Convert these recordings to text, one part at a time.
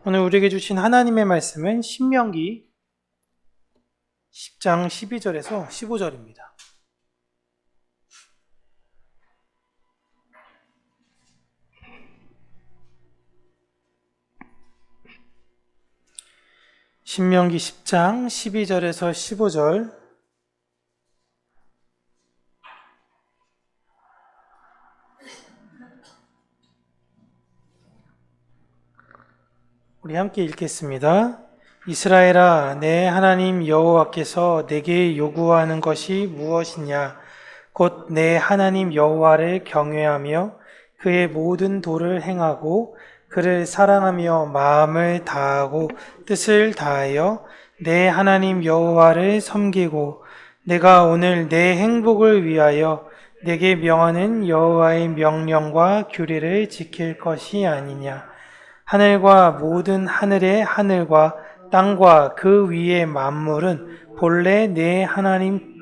오늘 우리에게 주신 하나님의 말씀은 신명기 10장 12절에서 15절입니다. 신명기 10장 12절에서 15절. 우리 함께 읽겠습니다. 이스라엘아, 내 하나님 여호와께서 내게 요구하는 것이 무엇이냐? 곧 내 하나님 여호와를 경외하며 그의 모든 도를 행하고 그를 사랑하며 마음을 다하고 뜻을 다하여 내 하나님 여호와를 섬기고 내가 오늘 내 행복을 위하여 내게 명하는 여호와의 명령과 규례를 지킬 것이 아니냐? 하늘과 모든 하늘의 하늘과 땅과 그 위의 만물은 본래 내 하나님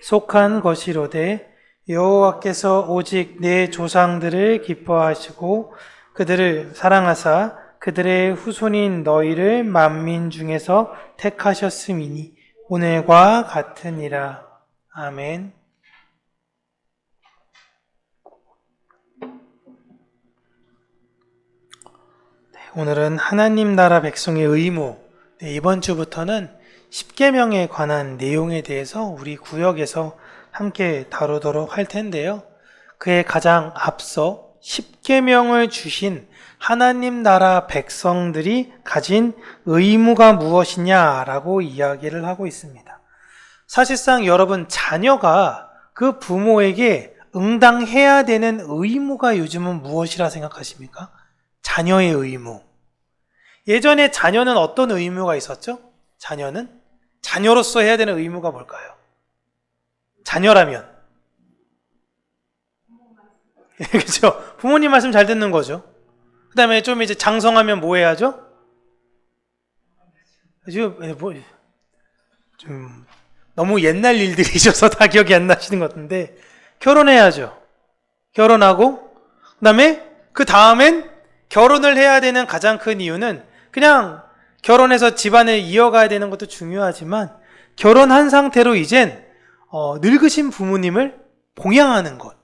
속한 것이로되 여호와께서 오직 내 조상들을 기뻐하시고 그들을 사랑하사 그들의 후손인 너희를 만민 중에서 택하셨음이니 오늘과 같으니라. 아멘. 오늘은 하나님 나라 백성의 의무, 이번 주부터는 십계명에 관한 내용에 대해서 우리 구역에서 함께 다루도록 할 텐데요. 그에 가장 앞서 십계명을 주신 하나님 나라 백성들이 가진 의무가 무엇이냐라고 이야기를 하고 있습니다. 사실상 여러분, 자녀가 그 부모에게 응당해야 되는 의무가 요즘은 무엇이라 생각하십니까? 자녀의 의무. 예전에 자녀는 어떤 의무가 있었죠? 자녀로서 해야 되는 의무가 뭘까요? 자녀라면. 그렇죠? 부모님 말씀 잘 듣는 거죠. 그 다음에 좀 이제 장성하면 뭐 해야죠? 좀 너무 옛날 일들이셔서 다 기억이 안 나시는 것 같은데, 결혼해야죠. 결혼하고, 그 다음엔 결혼을 해야 되는 가장 큰 이유는 그냥 결혼해서 집안을 이어가야 되는 것도 중요하지만 결혼한 상태로 이젠 늙으신 부모님을 봉양하는 것,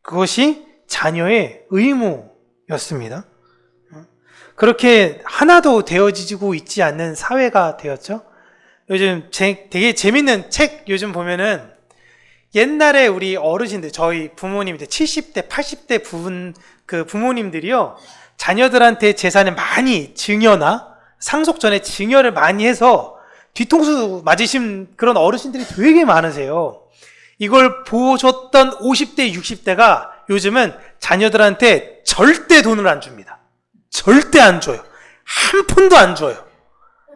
그것이 자녀의 의무였습니다. 그렇게 하나도 되어지고 있지 않는 사회가 되었죠. 요즘 되게 재밌는 책 요즘 보면은 옛날에 우리 어르신들, 저희 부모님들 70대, 80대 부모님들이요, 자녀들한테 재산을 많이 증여나 상속 전에 증여를 많이 해서 뒤통수 맞으신 그런 어르신들이 되게 많으세요. 이걸 보셨던 50대, 60대가 요즘은 자녀들한테 절대 돈을 안 줍니다. 절대 안 줘요. 한 푼도 안 줘요.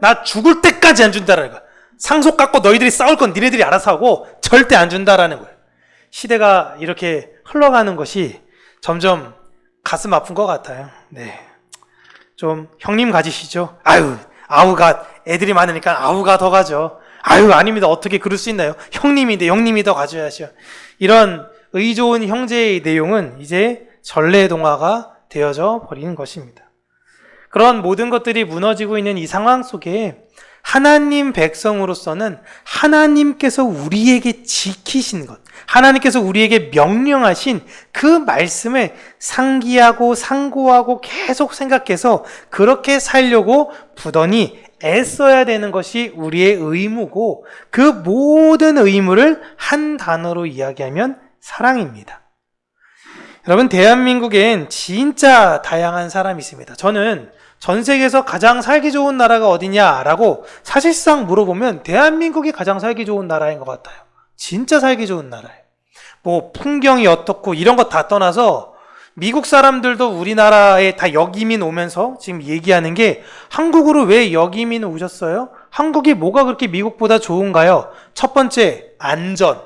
나 죽을 때까지 안 준다라는 거야. 상속 갖고 너희들이 싸울 건 니네들이 알아서 하고 절대 안 준다라는 거예요. 시대가 이렇게 흘러가는 것이 점점 가슴 아픈 것 같아요. 네. 좀 형님 가지시죠? 아우가 애들이 많으니까 아우가 더 가죠. 아닙니다. 어떻게 그럴 수 있나요? 형님인데 형님이 더 가져야죠. 이런 의 좋은 형제의 내용은 이제 전래동화가 되어져 버리는 것입니다. 그런 모든 것들이 무너지고 있는 이 상황 속에 하나님 백성으로서는 하나님께서 우리에게 지키신 것, 하나님께서 우리에게 명령하신 그 말씀을 상기하고 상고하고 계속 생각해서 그렇게 살려고 부단히 애써야 되는 것이 우리의 의무고, 그 모든 의무를 한 단어로 이야기하면 사랑입니다. 여러분, 대한민국엔 진짜 다양한 사람이 있습니다. 저는 전 세계에서 가장 살기 좋은 나라가 어디냐라고 사실상 물어보면 대한민국이 가장 살기 좋은 나라인 것 같아요. 진짜 살기 좋은 나라예요. 뭐 풍경이 어떻고 이런 거 다 떠나서 미국 사람들도 우리나라에 다 역이민 오면서 지금 얘기하는 게, 한국으로 왜 역이민 오셨어요? 한국이 뭐가 그렇게 미국보다 좋은가요? 첫 번째, 안전.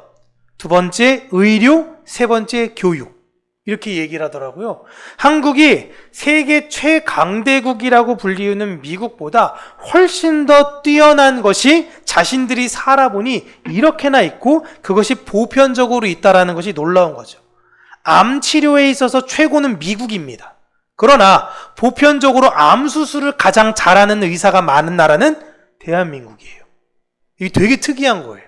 두 번째, 의료. 세 번째, 교육. 이렇게 얘기를 하더라고요. 한국이 세계 최강대국이라고 불리우는 미국보다 훨씬 더 뛰어난 것이 자신들이 살아보니 이렇게나 있고, 그것이 보편적으로 있다라는 것이 놀라운 거죠. 암 치료에 있어서 최고는 미국입니다. 그러나 보편적으로 암 수술을 가장 잘하는 의사가 많은 나라는 대한민국이에요. 이게 되게 특이한 거예요.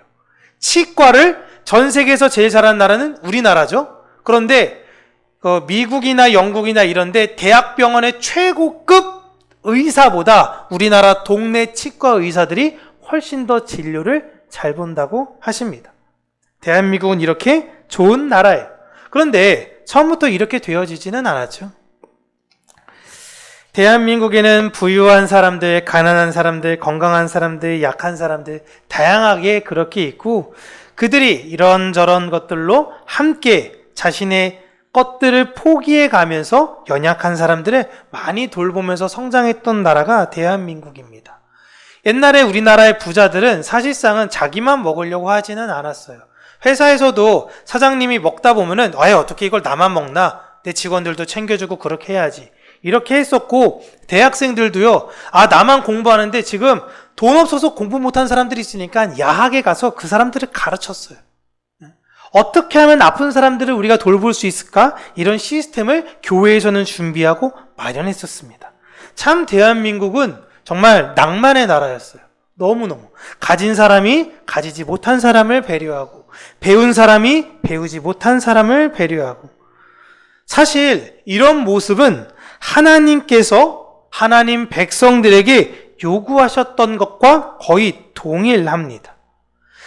치과를 전 세계에서 제일 잘하는 나라는 우리나라죠. 그런데 미국이나 영국이나 이런데 대학병원의 최고급 의사보다 우리나라 동네 치과 의사들이 훨씬 더 진료를 잘 본다고 하십니다. 대한민국은 이렇게 좋은 나라예요. 그런데 처음부터 이렇게 되어지지는 않았죠. 대한민국에는 부유한 사람들, 가난한 사람들, 건강한 사람들, 약한 사람들 다양하게 그렇게 있고 그들이 이런저런 것들로 함께 자신의 것들을 포기해 가면서 연약한 사람들을 많이 돌보면서 성장했던 나라가 대한민국입니다. 옛날에 우리나라의 부자들은 사실상은 자기만 먹으려고 하지는 않았어요. 회사에서도 사장님이 먹다 보면은 어떻게 이걸 나만 먹나? 내 직원들도 챙겨주고 그렇게 해야지. 이렇게 했었고 대학생들도요. 나만 공부하는데 지금 돈 없어서 공부 못한 사람들이 있으니까 야학에 가서 그 사람들을 가르쳤어요. 어떻게 하면 아픈 사람들을 우리가 돌볼 수 있을까? 이런 시스템을 교회에서는 준비하고 마련했었습니다. 참 대한민국은 정말 낭만의 나라였어요. 너무너무. 가진 사람이 가지지 못한 사람을 배려하고 배운 사람이 배우지 못한 사람을 배려하고 사실 이런 모습은 하나님께서 하나님 백성들에게 요구하셨던 것과 거의 동일합니다.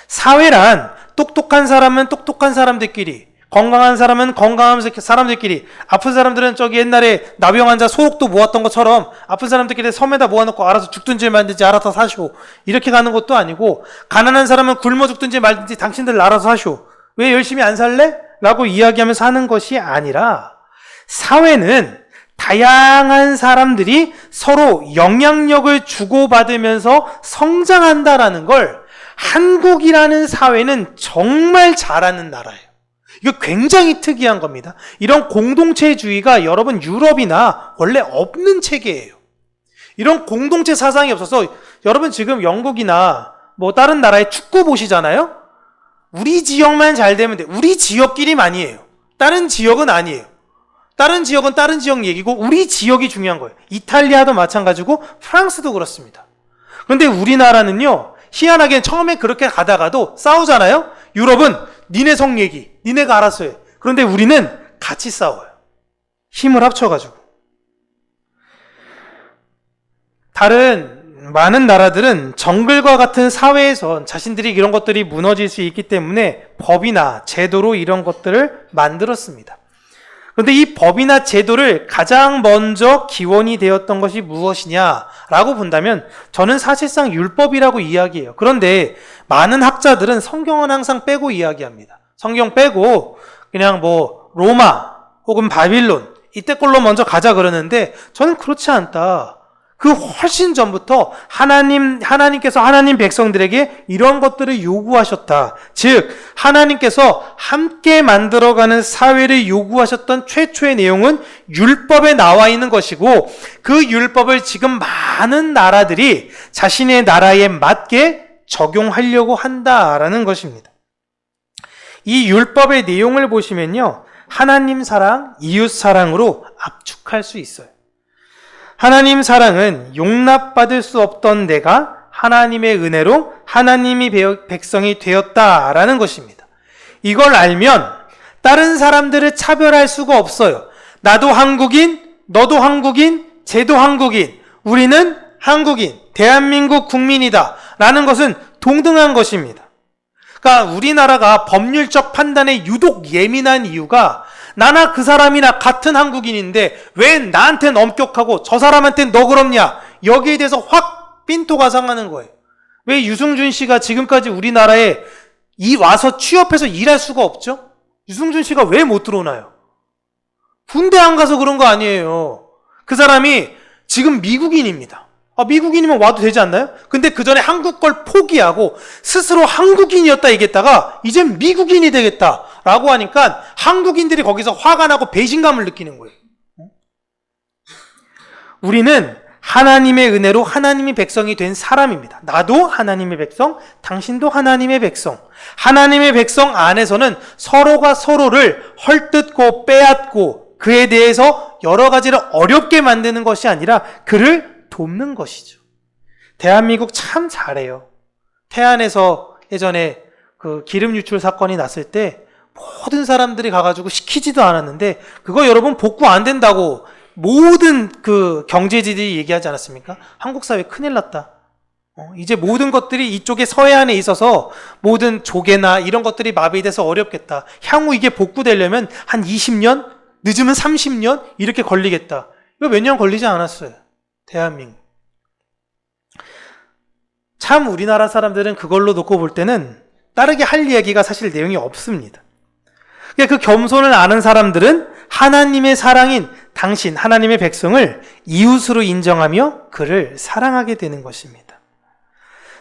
사회란 똑똑한 사람은 똑똑한 사람들끼리, 건강한 사람은 건강한 사람들끼리, 아픈 사람들은 저기 옛날에 나병 환자 소록도 모았던 것처럼 아픈 사람들끼리 섬에다 모아놓고 알아서 죽든지 말든지 알아서 사시오. 이렇게 가는 것도 아니고 가난한 사람은 굶어 죽든지 말든지 당신들 알아서 하시오. 왜 열심히 안 살래? 라고 이야기하면서 하는 것이 아니라 사회는 다양한 사람들이 서로 영향력을 주고받으면서 성장한다라는 걸 한국이라는 사회는 정말 잘하는 나라예요. 이거 굉장히 특이한 겁니다. 이런 공동체주의가 여러분 유럽이나 원래 없는 체계예요. 이런 공동체 사상이 없어서 여러분 지금 영국이나 뭐 다른 나라의 축구 보시잖아요. 우리 지역만 잘 되면 돼. 우리 지역끼리만이에요. 다른 지역은 아니에요. 다른 지역은 다른 지역 얘기고 우리 지역이 중요한 거예요. 이탈리아도 마찬가지고 프랑스도 그렇습니다. 그런데 우리나라는요. 희한하게 처음에 그렇게 가다가도 싸우잖아요. 유럽은 니네 성 얘기, 니네가 알아서 해. 그런데 우리는 같이 싸워요. 힘을 합쳐가지고. 다른 많은 나라들은 정글과 같은 사회에선 자신들이 이런 것들이 무너질 수 있기 때문에 법이나 제도로 이런 것들을 만들었습니다. 그런데 이 법이나 제도를 가장 먼저 기원이 되었던 것이 무엇이냐라고 본다면 저는 사실상 율법이라고 이야기해요. 그런데 많은 학자들은 성경은 항상 빼고 이야기합니다. 성경 빼고 그냥 뭐 로마 혹은 바빌론 이때 걸로 먼저 가자 그러는데 저는 그렇지 않다. 그 훨씬 전부터 하나님께서 하나님 백성들에게 이런 것들을 요구하셨다. 즉 하나님께서 함께 만들어가는 사회를 요구하셨던 최초의 내용은 율법에 나와 있는 것이고 그 율법을 지금 많은 나라들이 자신의 나라에 맞게 적용하려고 한다라는 것입니다. 이 율법의 내용을 보시면요. 하나님 사랑, 이웃 사랑으로 압축할 수 있어요. 하나님 사랑은 용납받을 수 없던 내가 하나님의 은혜로 하나님이 백성이 되었다라는 것입니다. 이걸 알면 다른 사람들을 차별할 수가 없어요. 나도 한국인, 너도 한국인, 쟤도 한국인, 우리는 한국인, 대한민국 국민이다 라는 것은 동등한 것입니다. 그러니까 우리나라가 법률적 판단에 유독 예민한 이유가 나나 그 사람이나 같은 한국인인데 왜 나한텐 엄격하고 저 사람한텐 너 그렇냐 여기에 대해서 확 삔또가 상하는 거예요. 왜 유승준 씨가 지금까지 우리나라에 와서 취업해서 일할 수가 없죠? 유승준 씨가 왜 못 들어오나요? 군대 안 가서 그런 거 아니에요. 그 사람이 지금 미국인입니다. 미국인이면 와도 되지 않나요? 근데 그 전에 한국 걸 포기하고 스스로 한국인이었다 얘기했다가 이젠 미국인이 되겠다라고 하니까 한국인들이 거기서 화가 나고 배신감을 느끼는 거예요. 우리는 하나님의 은혜로 하나님의 백성이 된 사람입니다. 나도 하나님의 백성, 당신도 하나님의 백성. 하나님의 백성 안에서는 서로가 서로를 헐뜯고 빼앗고 그에 대해서 여러 가지를 어렵게 만드는 것이 아니라 그를 돕는 것이죠. 대한민국 참 잘해요. 태안에서 예전에 그 기름 유출 사건이 났을 때 모든 사람들이 가가지고 시키지도 않았는데 그거 여러분 복구 안 된다고 모든 그 경제지들이 얘기하지 않았습니까? 한국 사회 큰일 났다. 이제 모든 것들이 이쪽에 서해안에 있어서 모든 조개나 이런 것들이 마비돼서 어렵겠다. 향후 이게 복구되려면 한 20년? 늦으면 30년? 이렇게 걸리겠다. 이거 몇 년 걸리지 않았어요. 대한민국. 참 우리나라 사람들은 그걸로 놓고 볼 때는 다르게 할 이야기가 사실 내용이 없습니다. 그 겸손을 아는 사람들은 하나님의 사랑인 당신, 하나님의 백성을 이웃으로 인정하며 그를 사랑하게 되는 것입니다.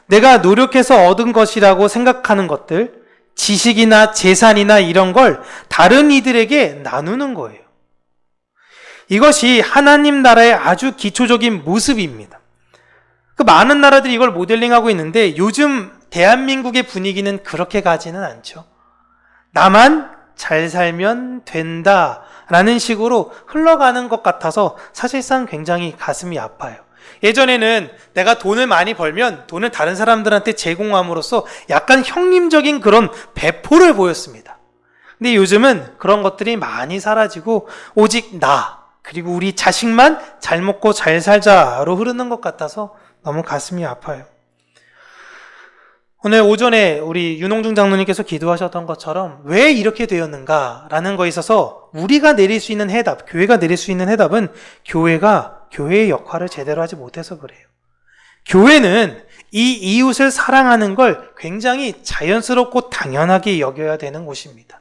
내가 노력해서 얻은 것이라고 생각하는 것들, 지식이나 재산이나 이런 걸 다른 이들에게 나누는 거예요. 이것이 하나님 나라의 아주 기초적인 모습입니다. 그 많은 나라들이 이걸 모델링하고 있는데 요즘 대한민국의 분위기는 그렇게 가지는 않죠. 나만 잘 살면 된다라는 식으로 흘러가는 것 같아서 사실상 굉장히 가슴이 아파요. 예전에는 내가 돈을 많이 벌면 돈을 다른 사람들한테 제공함으로써 약간 형님적인 그런 배포를 보였습니다. 근데 요즘은 그런 것들이 많이 사라지고 오직 나 그리고 우리 자식만 잘 먹고 잘 살자로 흐르는 것 같아서 너무 가슴이 아파요. 오늘 오전에 우리 윤홍중 장로님께서 기도하셨던 것처럼 왜 이렇게 되었는가라는 거에 있어서 우리가 내릴 수 있는 해답, 교회가 내릴 수 있는 해답은 교회가 교회의 역할을 제대로 하지 못해서 그래요. 교회는 이 이웃을 사랑하는 걸 굉장히 자연스럽고 당연하게 여겨야 되는 곳입니다.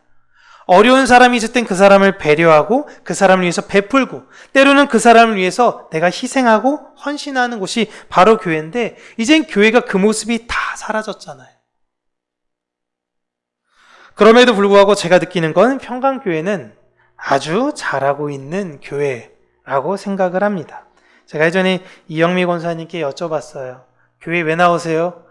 어려운 사람이 있을 땐 그 사람을 배려하고 그 사람을 위해서 베풀고 때로는 그 사람을 위해서 내가 희생하고 헌신하는 곳이 바로 교회인데 이젠 교회가 그 모습이 다 사라졌잖아요. 그럼에도 불구하고 제가 느끼는 건 평강교회는 아주 잘하고 있는 교회라고 생각을 합니다. 제가 예전에 이영미 권사님께 여쭤봤어요. 교회 왜 나오세요?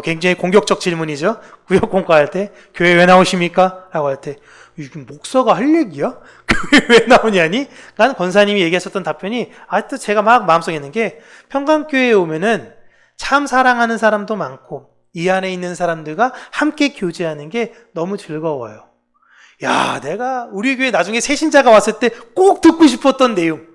굉장히 공격적 질문이죠. 구역 공과할 때 교회 왜 나오십니까? 라고 할 때 이게 목사가 할 얘기야? 교회 왜 나오냐니? 난 권사님이 얘기했었던 답변이 또 제가 막 마음속에 있는 게 평강교회에 오면은 참 사랑하는 사람도 많고 이 안에 있는 사람들과 함께 교제하는 게 너무 즐거워요. 야, 내가 우리 교회 나중에 새신자가 왔을 때 꼭 듣고 싶었던 내용.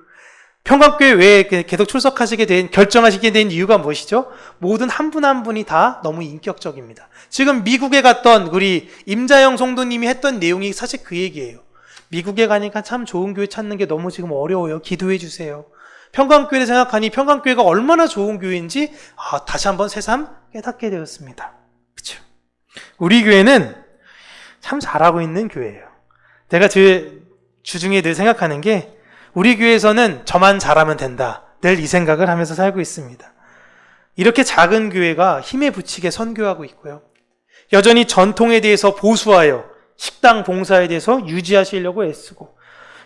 평강교회 왜 계속 출석하시게 된, 결정하시게 된 이유가 무엇이죠? 모든 한 분 한 분이 다 너무 인격적입니다. 지금 미국에 갔던 우리 임자영 성도님이 했던 내용이 사실 그 얘기예요. 미국에 가니까 참 좋은 교회 찾는 게 너무 지금 어려워요. 기도해 주세요. 평강교회를 생각하니 평강교회가 얼마나 좋은 교회인지 다시 한번 새삼 깨닫게 되었습니다. 그렇죠? 우리 교회는 참 잘하고 있는 교회예요. 제가 주중에 늘 생각하는 게 우리 교회에서는 저만 잘하면 된다. 늘 이 생각을 하면서 살고 있습니다. 이렇게 작은 교회가 힘에 부치게 선교하고 있고요. 여전히 전통에 대해서 보수하여 식당 봉사에 대해서 유지하시려고 애쓰고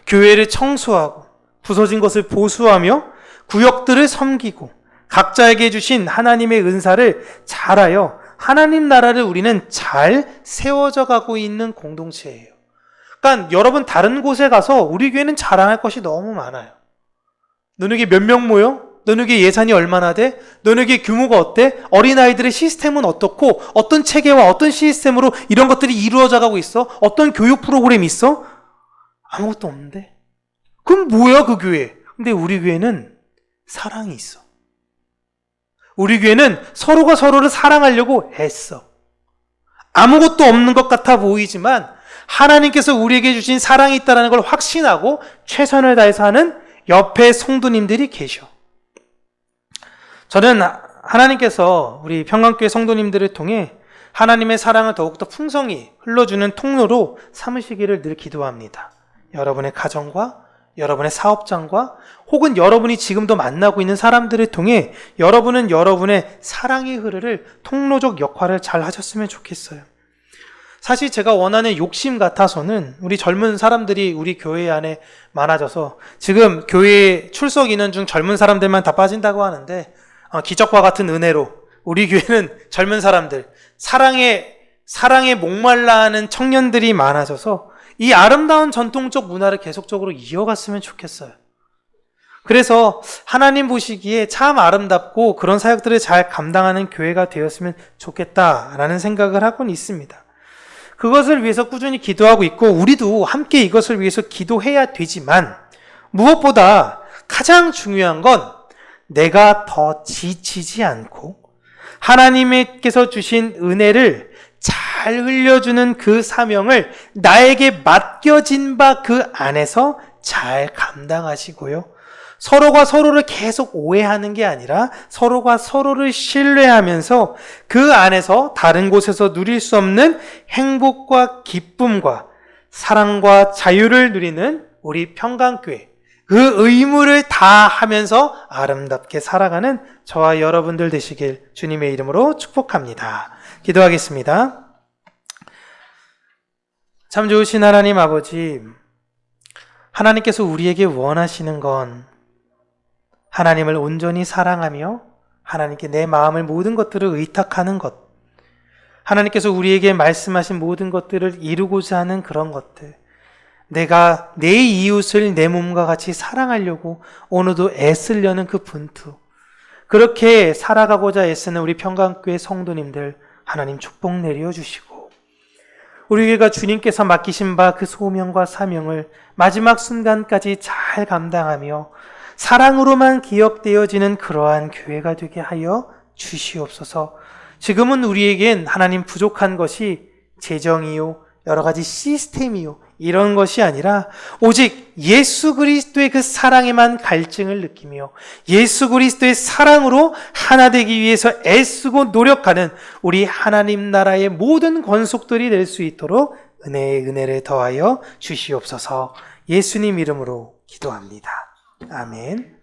교회를 청소하고 부서진 것을 보수하며 구역들을 섬기고 각자에게 주신 하나님의 은사를 잘하여 하나님 나라를 우리는 잘 세워져 가고 있는 공동체예요. 그러니까 여러분 다른 곳에 가서 우리 교회는 자랑할 것이 너무 많아요. 너네게 몇 명 모여? 너네게 예산이 얼마나 돼? 너네게 규모가 어때? 어린아이들의 시스템은 어떻고 어떤 체계와 어떤 시스템으로 이런 것들이 이루어져 가고 있어? 어떤 교육 프로그램이 있어? 아무것도 없는데? 그럼 뭐야 그 교회? 근데 우리 교회는 사랑이 있어. 우리 교회는 서로가 서로를 사랑하려고 애써. 아무것도 없는 것 같아 보이지만 하나님께서 우리에게 주신 사랑이 있다는 걸 확신하고 최선을 다해서 하는 옆에 성도님들이 계셔. 저는 하나님께서 우리 평강교회 성도님들을 통해 하나님의 사랑을 더욱더 풍성히 흘러주는 통로로 삼으시기를 늘 기도합니다. 여러분의 가정과 여러분의 사업장과 혹은 여러분이 지금도 만나고 있는 사람들을 통해 여러분은 여러분의 사랑의 흐르를 통로적 역할을 잘 하셨으면 좋겠어요. 사실 제가 원하는 욕심 같아서는 우리 젊은 사람들이 우리 교회 안에 많아져서 지금 교회 출석 인원 중 젊은 사람들만 다 빠진다고 하는데 기적과 같은 은혜로 우리 교회는 젊은 사람들, 사랑에 목말라 하는 청년들이 많아져서 이 아름다운 전통적 문화를 계속적으로 이어갔으면 좋겠어요. 그래서 하나님 보시기에 참 아름답고 그런 사역들을 잘 감당하는 교회가 되었으면 좋겠다라는 생각을 하고는 있습니다. 그것을 위해서 꾸준히 기도하고 있고 우리도 함께 이것을 위해서 기도해야 되지만 무엇보다 가장 중요한 건 내가 더 지치지 않고 하나님께서 주신 은혜를 잘 흘려주는 그 사명을 나에게 맡겨진 바 그 안에서 잘 감당하시고요. 서로가 서로를 계속 오해하는 게 아니라 서로가 서로를 신뢰하면서 그 안에서 다른 곳에서 누릴 수 없는 행복과 기쁨과 사랑과 자유를 누리는 우리 평강교회, 그 의무를 다하면서 아름답게 살아가는 저와 여러분들 되시길 주님의 이름으로 축복합니다. 기도하겠습니다. 참 좋으신 하나님 아버지, 하나님께서 우리에게 원하시는 건 하나님을 온전히 사랑하며 하나님께 내 마음을 모든 것들을 의탁하는 것, 하나님께서 우리에게 말씀하신 모든 것들을 이루고자 하는 그런 것들, 내가 내 이웃을 내 몸과 같이 사랑하려고 오늘도 애쓰려는 그 분투, 그렇게 살아가고자 애쓰는 우리 평강교회 성도님들 하나님 축복 내려주시고 우리가 주님께서 맡기신 바 그 소명과 사명을 마지막 순간까지 잘 감당하며 사랑으로만 기억되어지는 그러한 교회가 되게 하여 주시옵소서. 지금은 우리에겐 하나님 부족한 것이 재정이요, 여러 가지 시스템이요, 이런 것이 아니라 오직 예수 그리스도의 그 사랑에만 갈증을 느끼며 예수 그리스도의 사랑으로 하나 되기 위해서 애쓰고 노력하는 우리 하나님 나라의 모든 권속들이 될 수 있도록 은혜의 은혜를 더하여 주시옵소서. 예수님 이름으로 기도합니다. 아멘.